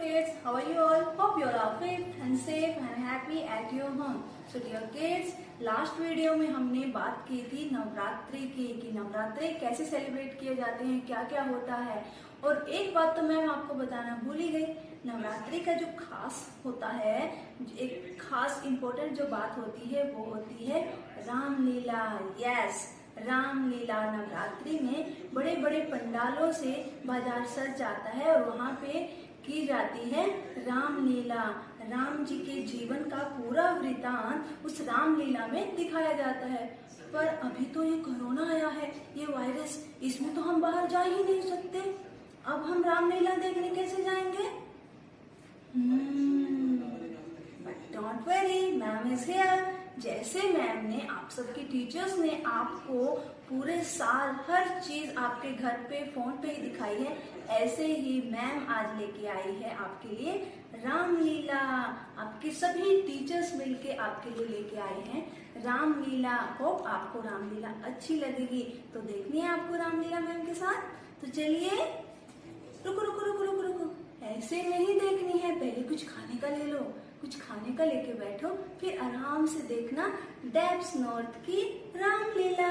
kids, how are you all? Hope you all are fit and safe and happy at your home. So dear kids, last video में हमने बात की थी नवरात्रि की कि नवरात्रि कैसे सेलिब्रेट किए जाते हैं, क्या क्या होता है। और एक बात तो मैम आपको बताना भूल ही गई, नवरात्रि का जो खास होता है, एक खास इम्पोर्टेंट जो बात होती है वो होती है रामलीला। यस, रामलीला। नवरात्रि में बड़े बड़े पंडालों से बाजार सज जाता है और वहाँ पे की जाती है रामलीला। राम जी के जीवन का पूरा वृतांत उस रामलीला में दिखाया जाता है। पर अभी तो ये कोरोना आया है, ये वायरस, इसमें तो हम बाहर जा ही नहीं सकते। अब हम रामलीला देखने कैसे जाएंगे? But don't worry, ma'am is here. जैसे मैम ने आप सबके टीचर्स ने आपको पूरे साल हर चीज आपके घर पे फोन पे ही दिखाई है, ऐसे ही मैम आज लेके आई है आपके लिए रामलीला। आपके सभी टीचर्स मिलके आपके लिए लेके आए हैं रामलीला। होप आपको रामलीला अच्छी लगेगी। तो देखनी है आपको रामलीला मैम के साथ, तो चलिए। रुको रुको रुको रुको रुको, ऐसे नहीं देखनी है, पहले कुछ खाने का ले लो, कुछ खाने का लेके बैठो, फिर आराम से देखना डेप्स नॉर्थ की रामलीला।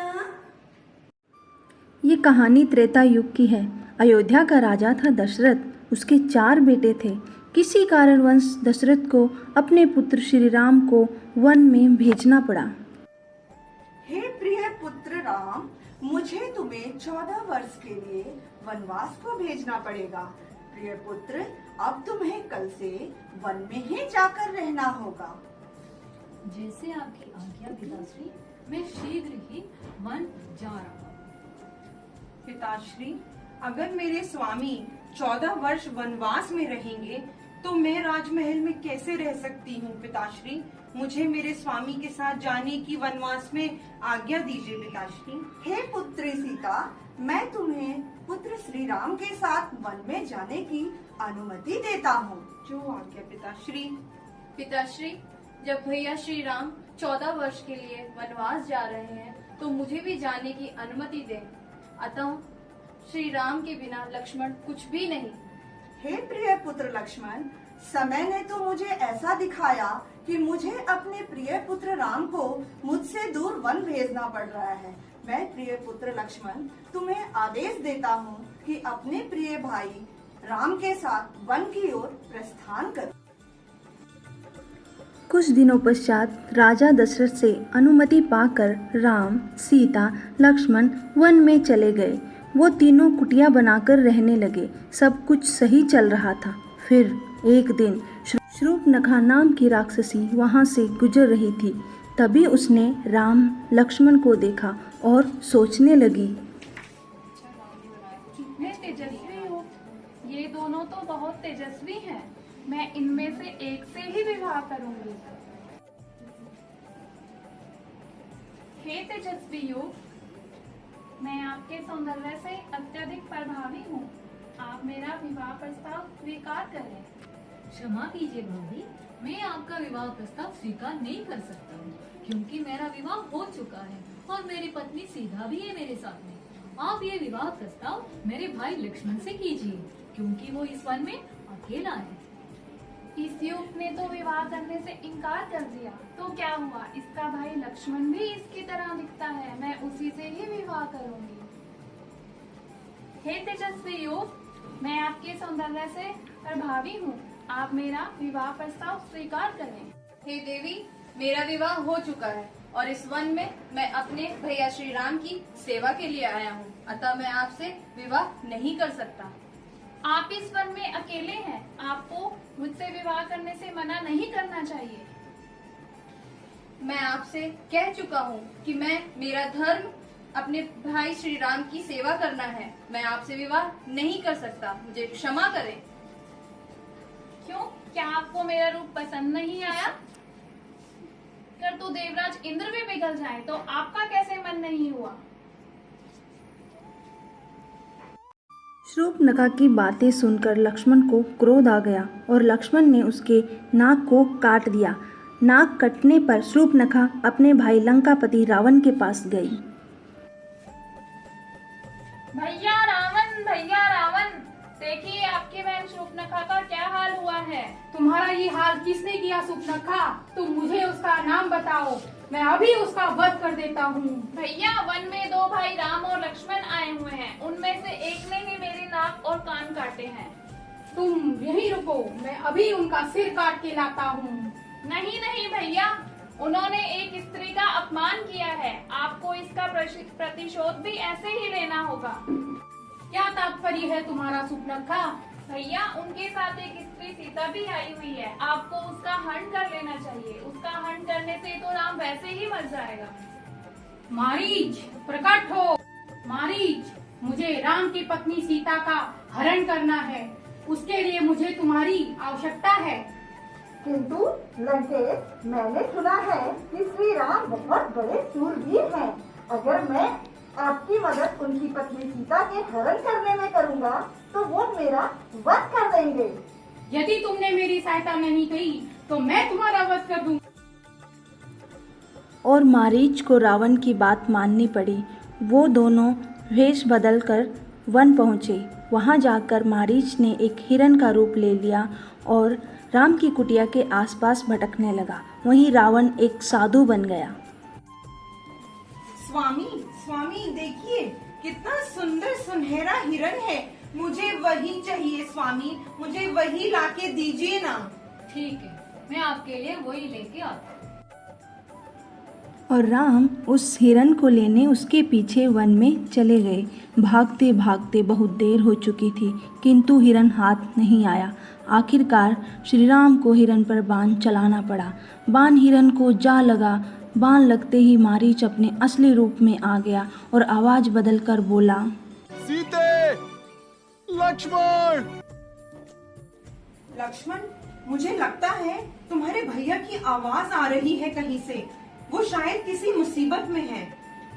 ये कहानी त्रेता युग की है। अयोध्या का राजा था दशरथ। उसके 4 बेटे थे। किसी कारणवश दशरथ को अपने पुत्र श्री राम को वन में भेजना पड़ा। हे प्रिय पुत्र राम, मुझे तुम्हें 14 वर्ष के लिए वनवास को भेजना पड़ेगा। प्रिय पुत्र, अब तुम्हें कल से वन में ही जाकर रहना होगा। जैसे आपकी आज्ञा पिताश्री, मैं शीघ्र ही वन जा रहा हूँ। पिताश्री, अगर मेरे स्वामी 14 वर्ष वनवास में रहेंगे तो मैं राजमहल में कैसे रह सकती हूँ पिताश्री? मुझे मेरे स्वामी के साथ जाने की वनवास में आज्ञा दीजिए पिताश्री। हे पुत्री सीता, मैं तुम्हें पुत्र श्री राम के साथ वन में जाने की अनुमति देता हूँ। जो आज्ञा पिताश्री। पिताश्री, जब भैया श्री राम 14 वर्ष के लिए वनवास जा रहे हैं तो मुझे भी जाने की अनुमति दें। अतः श्री राम के बिना लक्ष्मण कुछ भी नहीं। हे प्रिय पुत्र लक्ष्मण, समय ने तो मुझे ऐसा दिखाया कि मुझे अपने प्रिय पुत्र राम को मुझसे दूर वन भेजना पड़ रहा है। मैं प्रिय पुत्र लक्ष्मण तुम्हें आदेश देता हूँ कि अपने प्रिय भाई राम के साथ वन की ओर प्रस्थान करो। कुछ दिनों पश्चात राजा दशरथ से अनुमति पाकर राम, सीता, लक्ष्मण वन में चले गए। वो तीनों कुटिया बनाकर रहने लगे। सब कुछ सही चल रहा था। फिर एक दिन शूर्पणखा नाम की राक्षसी वहाँ से गुजर रही थी। तभी उसने राम, लक्ष्मण को देखा और सोचने लगी, कितने तेजस्वी हो, ये दोनों तो बहुत तेजस्वी हैं। मैं इनमें से एक से ही विवाह करूंगी। हे तेजस्वी युग, मैं आपके सौंदर्य से अत्यधिक प्रभावी हूँ। आप मेरा विवाह प्रस्ताव स्वीकार करें। क्षमा कीजिए भाभी, मैं आपका विवाह प्रस्ताव स्वीकार नहीं कर सकता हूँ, क्योंकि मेरा विवाह हो चुका है और मेरी पत्नी सीधा भी है मेरे साथ में। आप ये विवाह प्रस्ताव मेरे भाई लक्ष्मण से कीजिए, क्योंकि वो इस वन में अकेला है। इस युग ने तो विवाह करने से इनकार कर दिया, तो क्या हुआ? इसका भाई लक्ष्मण भी इसकी तरह दिखता है। मैं उसी से ही विवाह करूंगी। हे तेजस्वी युग, मैं आपके सौंदर्य से प्रभावी हूँ। आप मेरा विवाह प्रस्ताव स्वीकार करें। हे देवी, मेरा विवाह हो चुका है और इस वन में मैं अपने भैया श्री राम की सेवा के लिए आया हूँ। अतः मैं आपसे विवाह नहीं कर सकता। आप इस वन में अकेले हैं। आपको मुझसे विवाह करने से मना नहीं करना चाहिए। मैं आपसे कह चुका हूँ कि मेरा धर्म अपने भाई श्री राम की सेवा करना है। मैं आपसे विवाह नहीं कर सकता, मुझे क्षमा करें। क्यों? क्या आपको मेरा रूप पसंद नहीं आया? कर तो देवराज इंद्र भी पिघल जाए तो आपका कैसे मन नहीं हुआ? शूर्पणखा की बातें सुनकर लक्ष्मण को क्रोध आ गया और लक्ष्मण ने उसके नाक को काट दिया। नाक कटने पर शूर्पणखा अपने भाई लंकापति रावण के पास गई। भैया रावण, देखिए आपकी बहन शूर्पणखा का क्या हाल हुआ है। तुम्हारा ये हाल किसने किया सुपनखा? तुम मुझे उसका नाम बताओ, मैं अभी उसका वध कर देता हूँ। भैया, वन में दो भाई राम और लक्ष्मण आए हुए हैं। उनमें से एक ने ही मेरे नाक और कान काटे हैं। तुम यहीं रुको, मैं अभी उनका सिर काट के लाता हूँ। नहीं नहीं भैया, उन्होंने एक स्त्री का अपमान किया है। आपको इसका प्रतिशोध भी ऐसे ही लेना होगा। क्या तात्पर्य है तुम्हारा सुपनखा? भैया, उनके साथ एक स्त्री सीता भी आई हुई है। आपको उसका हरण कर लेना चाहिए। उसका हरण करने से तो राम वैसे ही मर जाएगा। मारीच, प्रकट हो। मारीच, मुझे राम की पत्नी सीता का हरण करना है। उसके लिए मुझे तुम्हारी आवश्यकता है। किंतु लंकेश, मैंने सुना है कि श्री राम बहुत बड़े शूरवीर हैं। अगर मैं आपकी मदद उनकी पत्नी सीता के हरण करने में करूंगा तो वो मेरा वध कर देंगे। यदि तुमने मेरी सहायता नहीं की तो मैं तुम्हारा वध कर दूंगा। और मारीच को रावण की बात माननी पड़ी। वो दोनों वेश बदलकर वन पहुँचे। वहाँ जाकर मारीच ने एक हिरन का रूप ले लिया और राम की कुटिया के आसपास भटकने लगा। वहीं रावण एक साधु बन गया। स्वामी, स्वामी देखिए, कितना सुंदर सुनहरा हिरन है। मुझे वही चाहिए स्वामी, मुझे वही लाके दीजिए ना। ठीक है, मैं आपके लिए वही लेके आता हूँ। और राम उस हिरन को लेने उसके पीछे वन में चले गए। भागते भागते बहुत देर हो चुकी थी, किंतु हिरन हाथ नहीं आया। आखिरकार श्री राम को हिरन पर बाण चलाना पड़ा। बाण हिरन को जा लगा। बाण लगते ही मारीच अपने असली रूप में आ गया और आवाज बदलकर बोला, सीते, लक्ष्मण। लक्ष्मण, मुझे लगता है तुम्हारे भैया की आवाज आ रही है कहीं से। वो शायद किसी मुसीबत में है।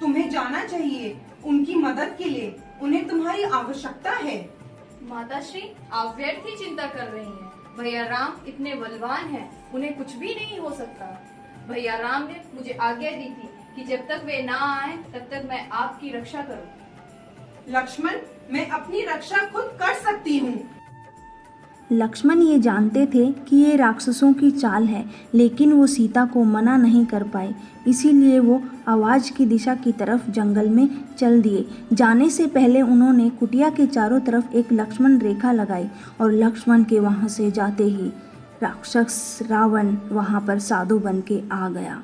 तुम्हें जाना चाहिए उनकी मदद के लिए। उन्हें तुम्हारी आवश्यकता है। माताश्री, आप व्यर्थ ही चिंता कर रही हैं। भैया राम इतने बलवान हैं, उन्हें कुछ भी नहीं हो सकता। भैया राम ने मुझे आज्ञा दी थी कि जब तक वे ना आए तब तक मैं आपकी रक्षा करूं। लक्ष्मण, मैं अपनी रक्षा खुद कर सकती हूँ। लक्ष्मण ये जानते थे कि ये राक्षसों की चाल है, लेकिन वो सीता को मना नहीं कर पाए। इसीलिए वो आवाज की दिशा की तरफ जंगल में चल दिए। जाने से पहले उन्होंने कुटिया के चारों तरफ एक लक्ष्मण रेखा लगाई और लक्ष्मण के वहां से जाते ही राक्षस रावण वहां पर साधु बन के आ गया।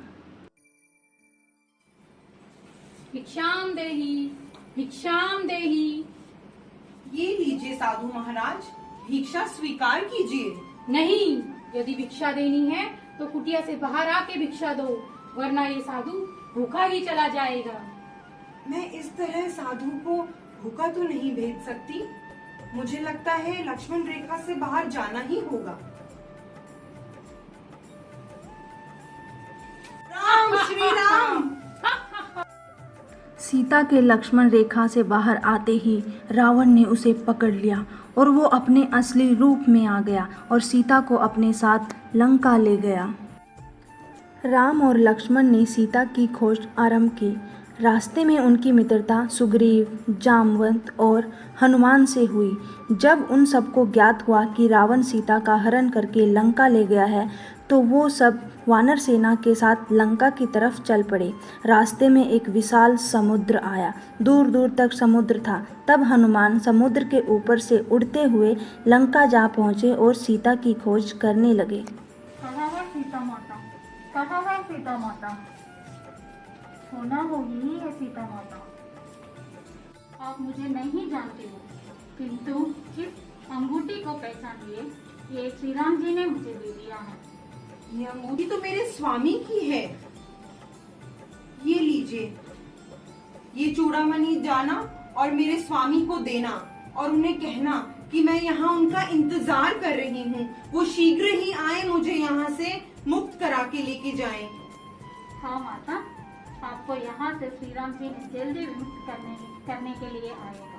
भिक्षाम देही, भिक्षाम देही। ये लीजिए साधु महाराज, भिक्षा स्वीकार कीजिए। नहीं, यदि भिक्षा देनी है तो कुटिया से बाहर आके भिक्षा दो, वरना ये साधु भूखा ही चला जाएगा। मैं इस तरह साधु को भूखा तो नहीं भेज सकती। मुझे लगता है लक्ष्मण रेखा से बाहर जाना ही होगा। राम, श्री राम। सीता के लक्ष्मण रेखा से बाहर आते ही रावण ने उसे पकड़ लिया और वो अपने असली रूप में आ गया और सीता को अपने साथ लंका ले गया। राम और लक्ष्मण ने सीता की खोज आरंभ की। रास्ते में उनकी मित्रता सुग्रीव, जामवंत और हनुमान से हुई। जब उन सबको ज्ञात हुआ कि रावण सीता का हरण करके लंका ले गया है, तो वो सब वानर सेना के साथ लंका की तरफ चल पड़े। रास्ते में एक विशाल समुद्र आया। दूर दूर तक समुद्र था। तब हनुमान समुद्र के ऊपर से उड़ते हुए लंका जा पहुँचे और सीता की खोज करने लगे। कहाँ है सीता माता? कहाँ है सीता माता? होना होगी है सीता माता। आप मुझे नहीं जानते हो, किंतु इस अंगूठी को पहचानिए। ये श्री राम जी ने मुझे दे दिया है। ये अंगूठी तो मेरे स्वामी की है। ये लीजिए, ये चूड़ामणि जाना और मेरे स्वामी को देना और उन्हें कहना कि मैं यहाँ उनका इंतजार कर रही हूँ। वो शीघ्र ही आए, मुझे यहाँ से मुक्त करा के लेके जाएं। हाँ माता, आपको यहाँ से श्री राम जी जल्दी मुक्त करने के लिए आएगा।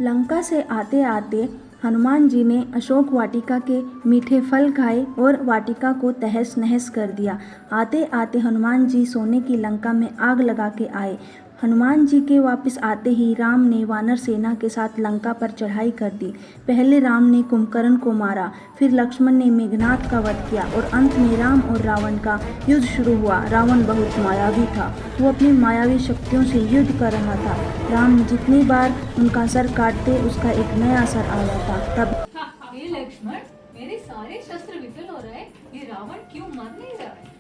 लंका से आते आते हनुमान जी ने अशोक वाटिका के मीठे फल खाए और वाटिका को तहस नहस कर दिया। आते आते हनुमान जी सोने की लंका में आग लगा के आए। हनुमान जी के वापस आते ही राम ने वानर सेना के साथ लंका पर चढ़ाई कर दी। पहले राम ने कुंभकर्ण को मारा, फिर लक्ष्मण ने मेघनाद का वध किया और अंत में राम और रावण का युद्ध शुरू हुआ। रावण बहुत मायावी था, वो अपनी मायावी शक्तियों से युद्ध कर रहा था। राम जितनी बार उनका सर काटते उसका एक नया सर आ जाता। तब ये लक्ष्मण, मेरे सारे शस्त्र विफल हो रहे, ये रावण क्यों मर नहीं रहा है?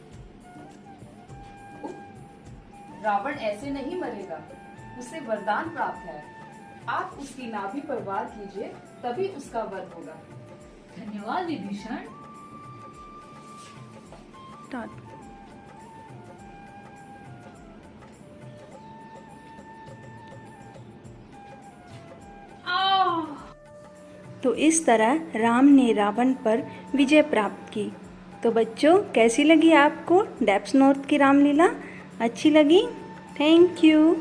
रावण ऐसे नहीं मरेगा, उसे वरदान प्राप्त है। आप उसकी नाभि पर वार कीजिए, तभी उसका वध होगा। धन्यवाद विभीषण। तो इस तरह राम ने रावण पर विजय प्राप्त की। तो बच्चों, कैसी लगी आपको डेप्स नॉर्थ की रामलीला? अच्छी लगी? Thank you.